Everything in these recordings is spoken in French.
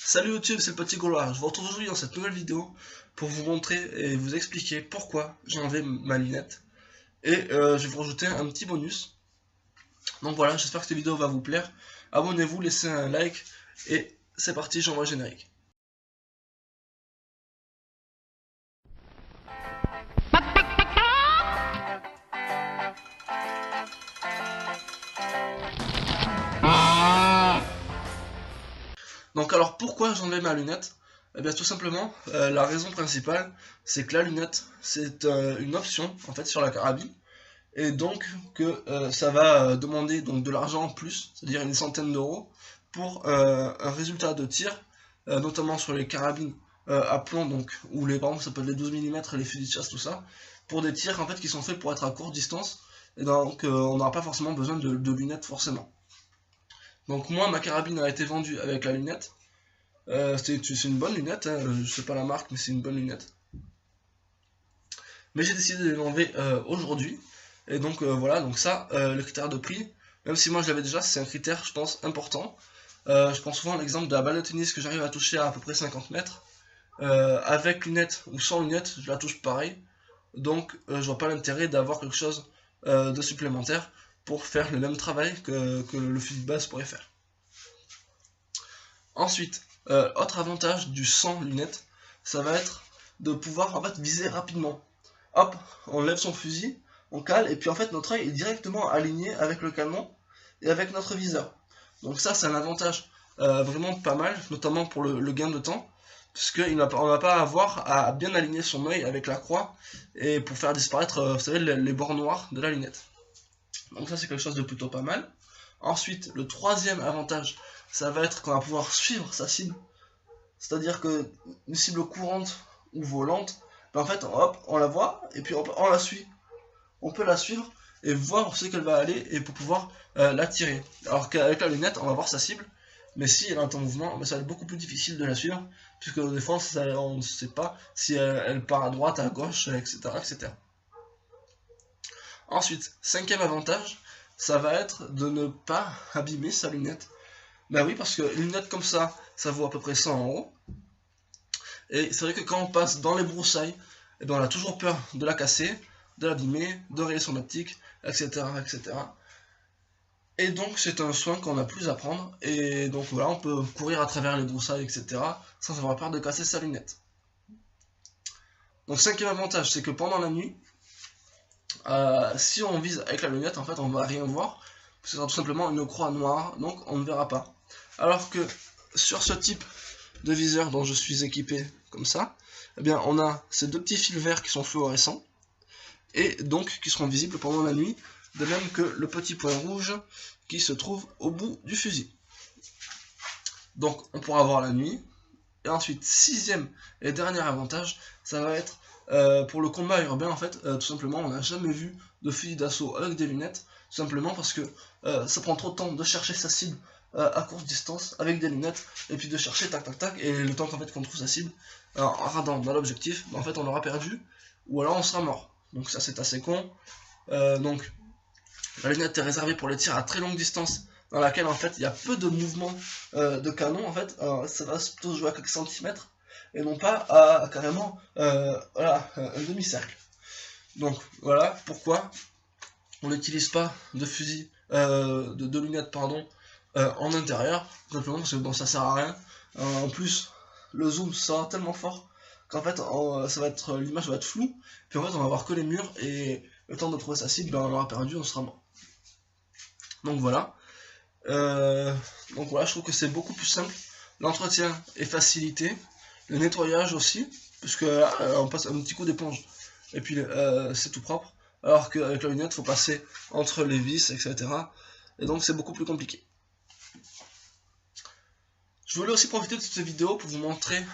Salut YouTube, c'est le petit Gaulois. Je vous retrouve aujourd'hui dans cette nouvelle vidéo pour vous montrer et vous expliquer pourquoi j'ai enlevé ma lunette. Et je vais vous rajouter un petit bonus. Donc voilà, j'espère que cette vidéo va vous plaire. Abonnez-vous, laissez un like et c'est parti, j'envoie le générique. Donc alors pourquoi j'ai enlevé ma lunette? Eh bien tout simplement, la raison principale, c'est que la lunette, c'est une option en fait sur la carabine. Et donc que ça va demander donc de l'argent en plus, c'est-à-dire une centaine d'euros, pour un résultat de tir, notamment sur les carabines à plomb, donc où par exemple ça peut être les 12 mm, les fusils de chasse, tout ça, pour des tirs en fait qui sont faits pour être à courte distance, et donc on n'aura pas forcément besoin de lunettes forcément. Donc moi ma carabine a été vendue avec la lunette. C'est une bonne lunette, hein, je sais pas la marque mais c'est une bonne lunette. Mais j'ai décidé de l'enlever aujourd'hui. Et donc voilà, donc ça, le critère de prix, même si moi je l'avais déjà, c'est un critère, je pense, important. Je prends souvent l'exemple de la balle de tennis que j'arrive à toucher à peu près 50 mètres. Avec lunettes ou sans lunettes, je la touche pareil. Donc je vois pas l'intérêt d'avoir quelque chose de supplémentaire pour faire le même travail que le fusil de base pourrait faire. Ensuite, autre avantage du sans lunettes, ça va être de pouvoir en fait viser rapidement. Hop, on lève son fusil, on cale, et puis en fait notre œil est directement aligné avec le canon et avec notre viseur. Donc ça c'est un avantage vraiment pas mal, notamment pour le gain de temps, puisqu'on n'a pas à avoir à bien aligner son œil avec la croix, et pour faire disparaître, vous savez, les bords noirs de la lunette. Donc ça c'est quelque chose de plutôt pas mal. Ensuite, le troisième avantage, ça va être qu'on va pouvoir suivre sa cible. C'est-à-dire que une cible courante ou volante, ben en fait, hop, on la voit, et puis on la suit. On peut la suivre et voir où c'est qu'elle va aller et pour pouvoir la tirer. Alors qu'avec la lunette, on va voir sa cible, mais si elle est en mouvement, ben ça va être beaucoup plus difficile de la suivre, puisque des fois, on ne sait pas si elle part à droite, à gauche, etc., etc. Ensuite, cinquième avantage, ça va être de ne pas abîmer sa lunette. Ben oui, parce qu'une lunette comme ça vaut à peu près 100 euros. Et c'est vrai que quand on passe dans les broussailles, eh ben on a toujours peur de la casser, de l'abîmer, de rayer son optique, etc., etc. Et donc c'est un soin qu'on n'a plus à prendre, et donc voilà, on peut courir à travers les broussailles, etc., sans avoir peur de casser sa lunette. Donc cinquième avantage, c'est que pendant la nuit, si on vise avec la lunette, en fait on ne va rien voir, parce que c'est tout simplement une croix noire, donc on ne verra pas. Alors que sur ce type de viseur dont je suis équipé comme ça, eh bien on a ces deux petits fils verts qui sont fluorescents, et donc qui seront visibles pendant la nuit, de même que le petit point rouge qui se trouve au bout du fusil. Donc on pourra voir la nuit. Et ensuite, sixième et dernier avantage, ça va être pour le combat urbain, en fait, tout simplement, on n'a jamais vu de fusil d'assaut avec des lunettes, tout simplement parce que ça prend trop de temps de chercher sa cible à courte distance avec des lunettes, et puis de chercher tac tac tac, et le temps qu'en fait qu'on trouve sa cible en radant dans l'objectif, en fait on l'aura perdu, ou alors on sera mort. Donc ça c'est assez con. Donc la lunette est réservée pour les tirs à très longue distance, dans laquelle en fait il y a peu de mouvement de canon, en fait. Alors, ça va plutôt jouer à quelques centimètres, et non pas à carrément voilà, un demi-cercle. Donc voilà pourquoi on n'utilise pas de fusil, de lunettes pardon, en intérieur, tout simplement parce que bon, ça sert à rien. En plus, le zoom sera tellement fort qu'en fait l'image va être floue, puis en fait on va voir que les murs, et le temps de trouver sa cible, ben, on l'aura perdu, on sera mort. Donc voilà. Je trouve que c'est beaucoup plus simple. L'entretien est facilité, le nettoyage aussi, puisque là, on passe un petit coup d'éponge et puis c'est tout propre. Alors qu'avec la lunette, il faut passer entre les vis, etc. Et donc c'est beaucoup plus compliqué. Je voulais aussi profiter de cette vidéo pour vous montrer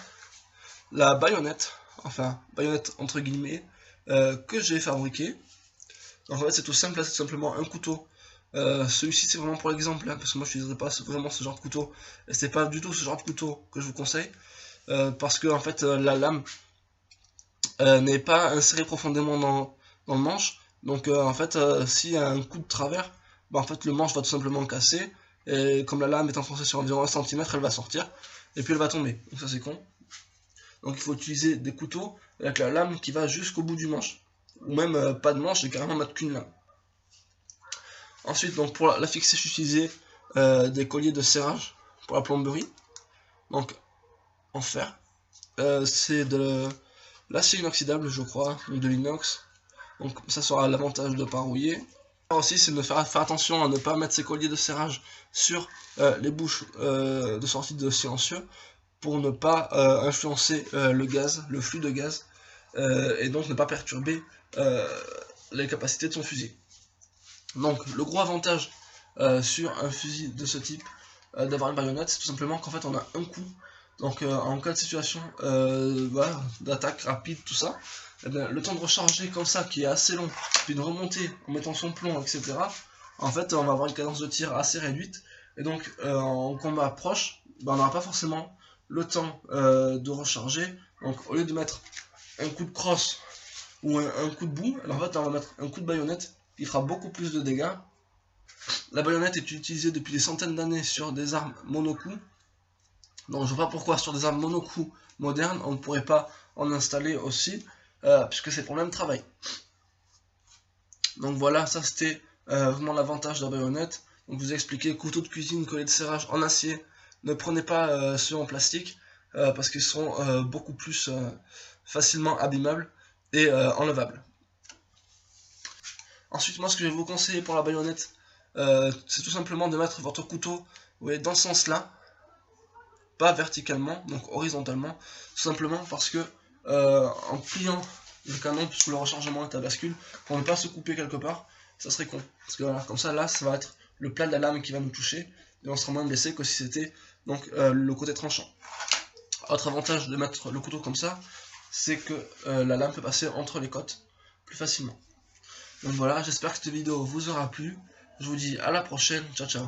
la baïonnette, enfin baïonnette entre guillemets, que j'ai fabriquée. Donc en fait c'est tout simple, c'est tout simplement un couteau. Celui-ci c'est vraiment pour l'exemple, hein, parce que moi je n'utiliserai pas vraiment ce genre de couteau, et c'est pas du tout ce genre de couteau que je vous conseille, parce que en fait la lame n'est pas insérée profondément dans le manche, donc en fait s'il y a un coup de travers, bah, en fait le manche va tout simplement casser, et comme la lame est enfoncée sur environ 1 cm, elle va sortir, et puis elle va tomber. Donc ça c'est con. Donc il faut utiliser des couteaux avec la lame qui va jusqu'au bout du manche. Ou même pas de manche, et carrément mettre qu'une lame. Ensuite, donc pour la fixer, j'utilisais des colliers de serrage pour la plomberie. Donc en fer. C'est de l'acier inoxydable, je crois, ou de l'inox. Donc ça sera l'avantage de ne pas rouiller. Aussi, c'est de faire attention à ne pas mettre ces colliers de serrage sur les bouches de sortie de silencieux pour ne pas influencer le gaz, le flux de gaz, et donc ne pas perturber les capacités de son fusil. Donc le gros avantage sur un fusil de ce type d'avoir une baïonnette, c'est tout simplement qu'en fait on a un coup. Donc en cas de situation voilà, d'attaque rapide, tout ça, eh bien, le temps de recharger comme ça, qui est assez long, puis de remonter en mettant son plomb, etc., en fait on va avoir une cadence de tir assez réduite, et donc en combat proche, ben, on n'aura pas forcément le temps de recharger. Donc au lieu de mettre un coup de crosse ou un coup de bout, alors en fait on va mettre un coup de baïonnette qui fera beaucoup plus de dégâts. La baïonnette est utilisée depuis des centaines d'années sur des armes monocoup. Donc je vois pas pourquoi sur des armes monocoup modernes on ne pourrait pas en installer aussi, puisque c'est pour le même travail. Donc voilà, ça c'était vraiment l'avantage de la baïonnette. Donc je vous ai expliqué, couteau de cuisine, collier de serrage en acier, ne prenez pas ceux en plastique, parce qu'ils sont beaucoup plus facilement abîmables et enlevables. Ensuite, moi ce que je vais vous conseiller pour la baïonnette, c'est tout simplement de mettre votre couteau, vous voyez, dans ce sens là, pas verticalement, donc horizontalement, tout simplement parce que en pliant le canon, puisque le rechargement est à bascule, pour ne pas se couper quelque part, ça serait con. Parce que voilà, comme ça là, ça va être le plat de la lame qui va nous toucher, et on sera moins blessé que si c'était donc le côté tranchant. Autre avantage de mettre le couteau comme ça, c'est que la lame peut passer entre les côtes plus facilement. Donc voilà, j'espère que cette vidéo vous aura plu. Je vous dis à la prochaine, ciao ciao.